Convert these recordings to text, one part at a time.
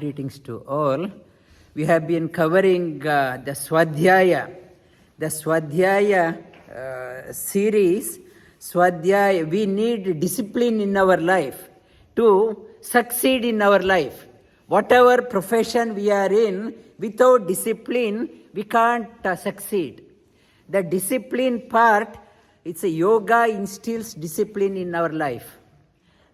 greetings to all. We have been covering the Svadhyaya. The Svadhyaya series. Svadhyaya, we need discipline in our life to succeed in our life. Whatever profession we are in, without discipline, we can't succeed. The discipline part, it's a yoga instills discipline in our life.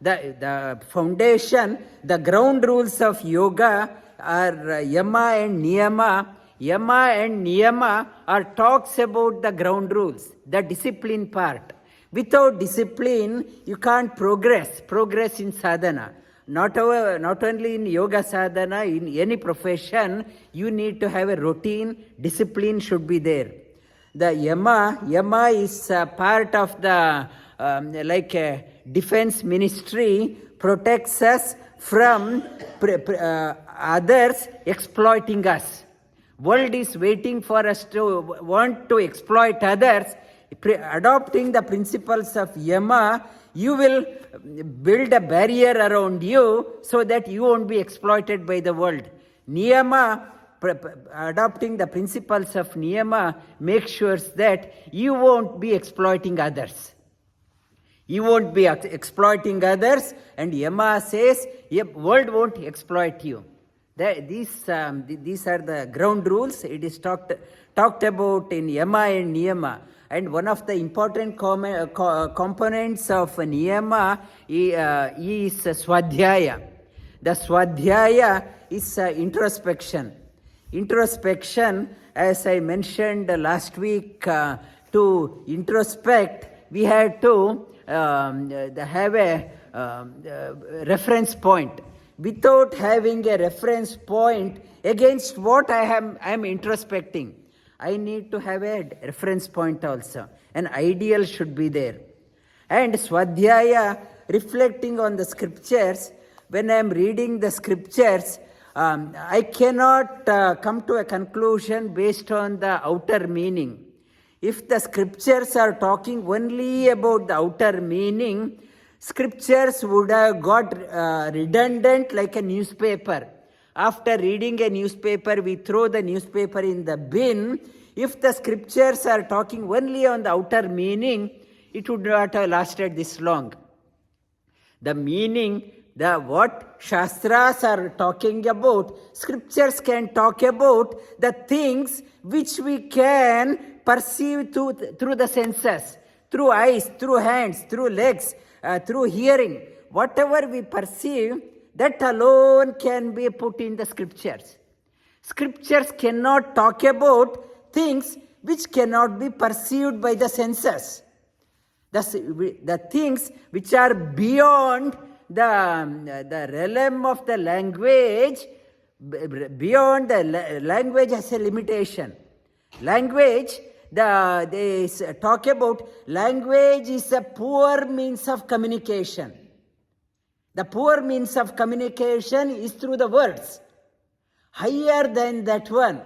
The foundation, the ground rules of yoga are yama and niyama. Yama and niyama are talks about the ground rules, the discipline part. Without discipline, you can't progress in sadhana. Not only in yoga sadhana, in any profession, you need to have a routine, discipline should be there. The yama is part of the defense ministry, protects us from others exploiting us. World is waiting for us to want to exploit others. Adopting the principles of yama, you will build a barrier around you so that you won't be exploited by the world. Niyama, adopting the principles of niyama, make sure that you won't be exploiting others. You won't be exploiting others, and yama says, world won't exploit you. These are the ground rules. It is talked about in yama and niyama. And one of the important components of niyama is Svadhyaya. The Svadhyaya is introspection. Introspection, as I mentioned last week, to introspect, we had to have a reference point. Without having a reference point against what I am introspecting, I need to have a reference point also. An ideal should be there. And Svadhyaya, reflecting on the scriptures, when I am reading the scriptures, I cannot come to a conclusion based on the outer meaning. If the scriptures are talking only about the outer meaning, scriptures would have got redundant like a newspaper. After reading a newspaper, we throw the newspaper in the bin. If the scriptures are talking only on the outer meaning, it would not have lasted this long. The meaning, what Shastras are talking about, scriptures can talk about the things which we can perceive through the senses, through eyes, through hands, through legs, through hearing. Whatever we perceive, that alone can be put in the scriptures. Scriptures cannot talk about things which cannot be perceived by the senses. The things which are beyond the realm of the language, beyond the language has a limitation. Language, they talk about language is a poor means of communication. The poor means of communication is through the words. Higher than that one.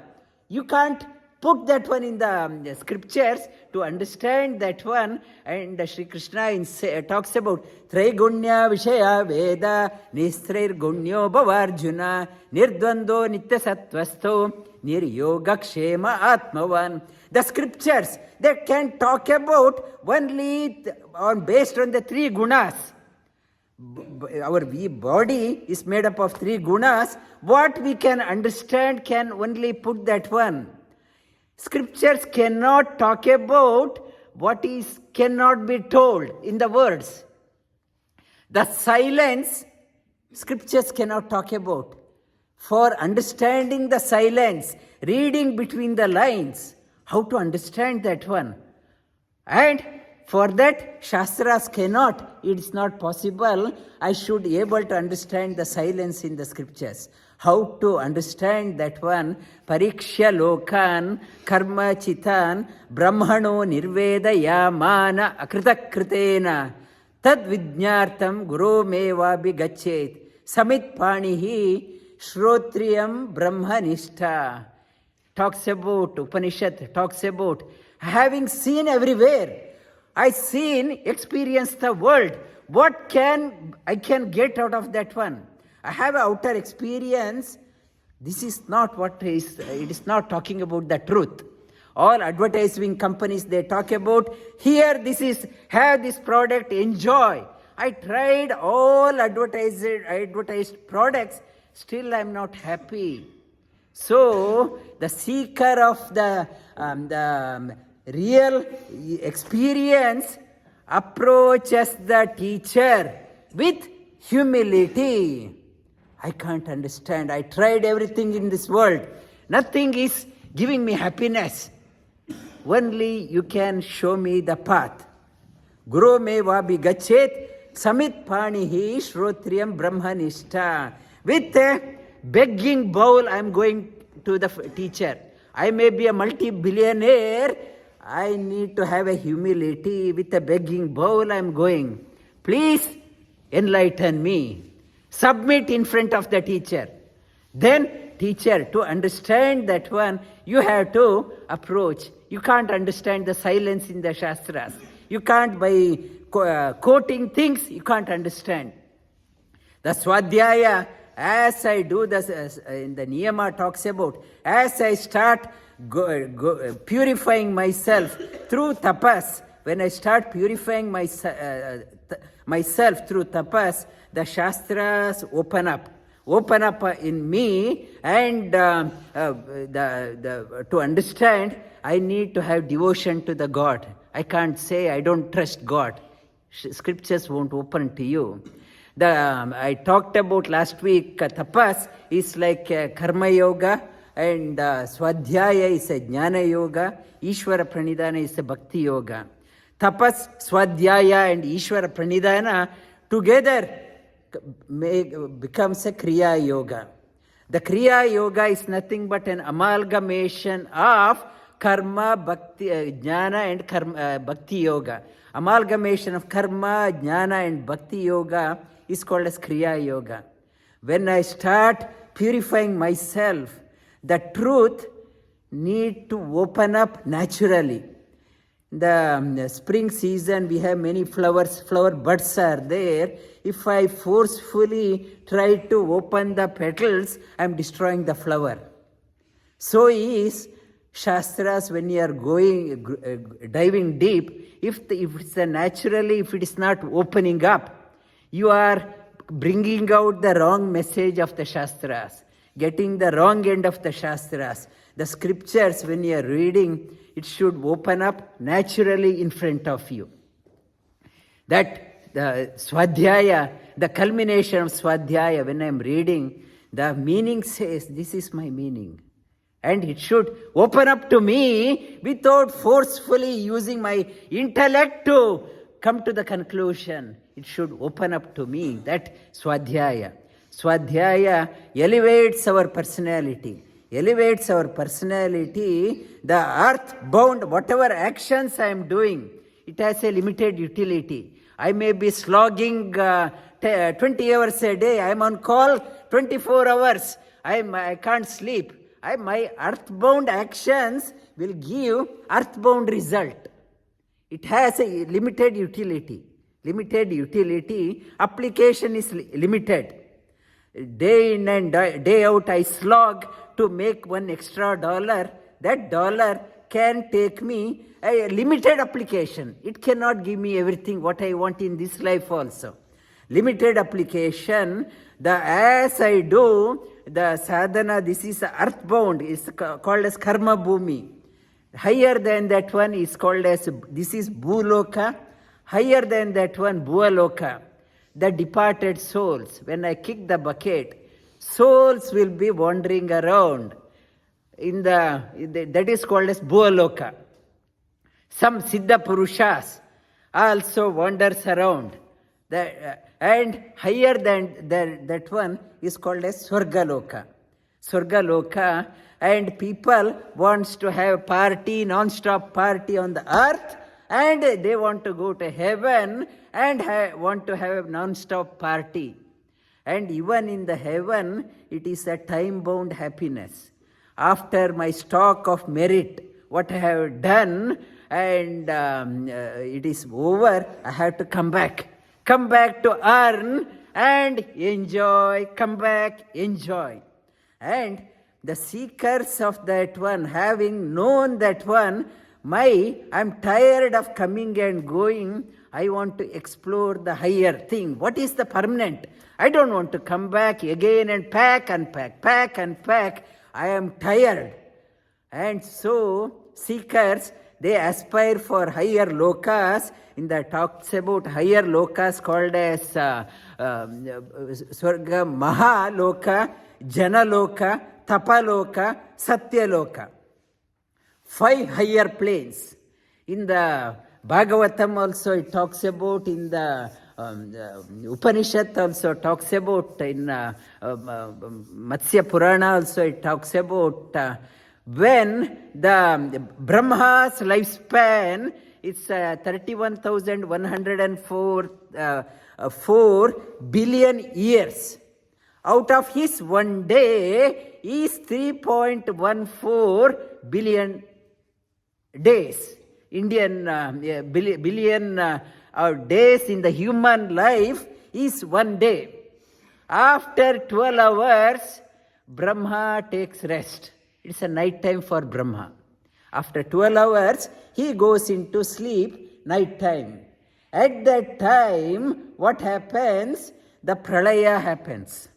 You can't put that one in the scriptures to understand that one. And Sri Krishna talks about Traigunya Vishaya Veda Nistrair Gunyo Bhavarjuna Nirdvando Nitya Sattvasto Niryogakshema Atmavan. The scriptures that can talk about only based on the three gunas. Our body is made up of three gunas. What we can understand can only put that one. Scriptures cannot talk about what cannot be told in the words. The silence, scriptures cannot talk about. For understanding the silence, reading between the lines, how to understand that one. And for that, Shastras cannot. It's not possible. I should be able to understand the silence in the scriptures. How to understand that one? Parikshya lokan karma chitan brahmano nirveda yamana akritakritena tad vijnartam guru meva bigachet samit panihi shrotriyam brahmanishta. Talks about, Upanishad talks about having seen everywhere. I experienced the world. What I can get out of that one? I have an outer experience. This is not what is, it is not talking about the truth. All advertising companies, they talk about, here this is, have this product, enjoy. I tried all advertised products, still I am not happy. So the seeker of the real experience approaches the teacher with humility. I can't understand. I tried everything in this world. Nothing is giving me happiness. Only you can show me the path. Guru me vabi gachet samit panihi shrotriyam brahmanishta. With a begging bowl, I am going to the teacher. I may be a multi-billionaire. I need to have a humility. With a begging bowl, I am going. Please enlighten me. Submit in front of the teacher. Then, teacher, to understand that one, you have to approach. You can't understand the silence in the Shastras. You can't, by quoting things, you can't understand. The Svadhyaya, as I do this, in the Niyama talks about, as I start purifying myself through tapas, when I start purifying myself through tapas, the Shastras open up in me, and to understand, I need to have devotion to the God. I can't say I don't trust God. Scriptures won't open to you. I talked about last week, tapas is like karma yoga, and Svadhyaya is a jnana yoga, Ishvara pranidhana is a bhakti yoga. Tapas, Svadhyaya and Ishvara pranidhana together becomes a Kriya yoga. The Kriya yoga is nothing but an amalgamation of karma, bhakti, jnana and karma, bhakti yoga. Amalgamation of karma, jnana and bhakti yoga is called as Kriya yoga. When I start purifying myself, the truth need to open up naturally. The spring season, we have many flowers, flower buds are there. If I forcefully try to open the petals, I am destroying the flower. So is Shastras when you are diving deep. If it's naturally, if it is not opening up, you are bringing out the wrong message of the Shastras, getting the wrong end of the Shastras. The scriptures, when you are reading, it should open up naturally in front of you. That the Svadhyaya, the culmination of Svadhyaya, when I am reading, the meaning says, this is my meaning. And it should open up to me without forcefully using my intellect to come to the conclusion. It should open up to me. That Svadhyaya. Svadhyaya elevates our personality. Elevates our personality. The earth-bound, whatever actions I am doing, it has a limited utility. I may be slogging 20 hours a day. I am on call 24 hours. I can't sleep. My earthbound actions will give earthbound result. It has a limited utility. Limited utility. Application is limited. Day in and day out I slog to make $1 extra. That dollar can take me a limited application. It cannot give me everything what I want in this life also. Limited application. As I do the sadhana, this is earthbound, is called as karma bhumi. Higher than that one is called as, this is bhuloka. Higher than that one, bhualoka. The departed souls. When I kick the bucket, souls will be wandering around. That is called as bhualoka. Some siddha purushas also wanders around. And higher than that one is called as Swargaloka. Swargaloka, and people wants to have party, non-stop party on the earth, and they want to go to heaven and want to have a non-stop party. And even in the heaven, it is a time-bound happiness. After my stock of merit, what I have done, and it is over, I have to come back to earn and enjoy, come back, enjoy. And the seekers of that one, having known that one, I'm tired of coming and going, I want to explore the higher thing. What is the permanent? I don't want to come back again and pack and pack, pack and pack. I am tired. And so, seekers, they aspire for higher lokas. In the talks about higher lokas called as Swarga Mahaloka, Janaloka, Tapaloka, Satyaloka. 5 higher planes. In the Bhagavatam also it talks about, in the Upanishad also talks about, in Matsya Purana also it talks about when the Brahma's lifespan is 31,104 billion years. Out of his one day is 3.14 billion days. Indian billion days in the human life is one day. After 12 hours, Brahma takes rest. It's a night time for Brahma. After 12 hours, he goes into sleep, night time. At that time, what happens? The pralaya happens.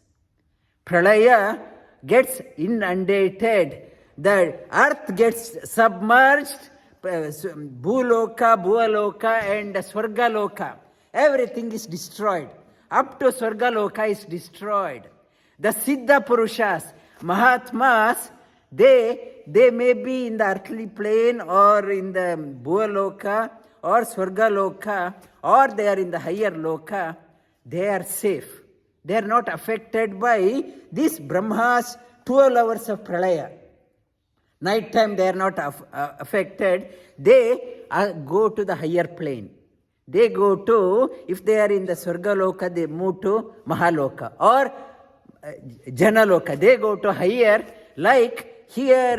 Pralaya gets inundated. The earth gets submerged. Bhuloka, Bhualoka and Swargaloka. Everything is destroyed. Up to Swargaloka is destroyed. The Siddha Purushas, Mahatmas, they may be in the earthly plane or in the Bhualoka or Swargaloka, or they are in the higher loka. They are safe. They are not affected by this Brahma's 12 hours of pralaya. Night time they are not affected. They go to the higher plane. They go to, if they are in the Swargaloka, they move to Mahaloka or Janaloka. They go to higher, like here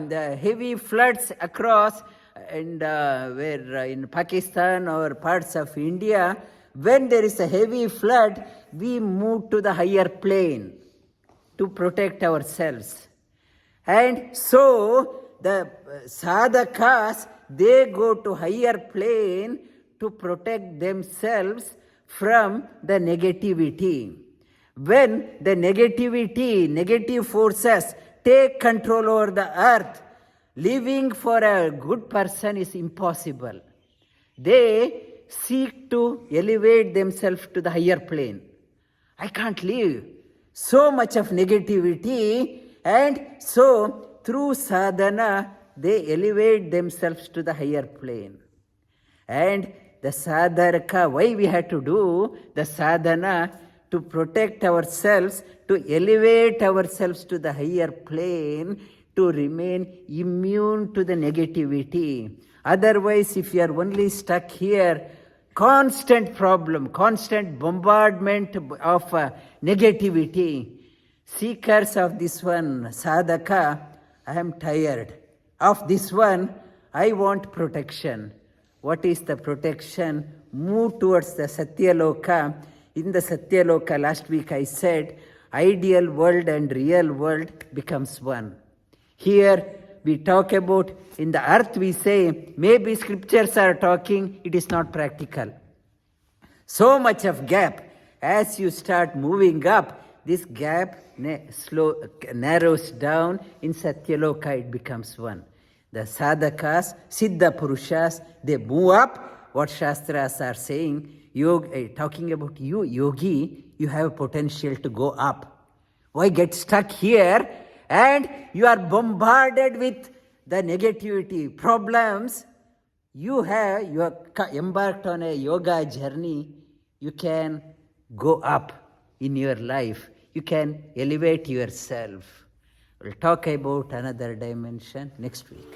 the heavy floods across, and where in Pakistan or parts of India, when there is a heavy flood, we move to the higher plane to protect ourselves. And so the sadhakas, they go to higher plane to protect themselves from the negativity. When the negative forces take control over the earth, living for a good person is impossible. They seek to elevate themselves to the higher plane. I can't live. So much of negativity, and so through sadhana, they elevate themselves to the higher plane. And the sadharaka, why we had to do the sadhana? To protect ourselves, to elevate ourselves to the higher plane, to remain immune to the negativity. Otherwise, if you are only stuck here, constant problem, constant bombardment of negativity. Seekers of this one, sadhaka, I am tired. Of this one, I want protection. What is the protection? Move towards the Satyaloka. In the Satyaloka, last week I said, ideal world and real world becomes one. Here we talk about, in the earth we say, maybe scriptures are talking, it is not practical. So much of gap. As you start moving up, this gap narrows down. In Satyaloka it becomes one. The sadhakas, siddha purushas, they move up. What Shastras are saying, talking about you, yogi, you have potential to go up. Why get stuck here? And you are bombarded with the negativity, problems. You are embarked on a yoga journey. You can go up in your life. You can elevate yourself. We'll talk about another dimension next week.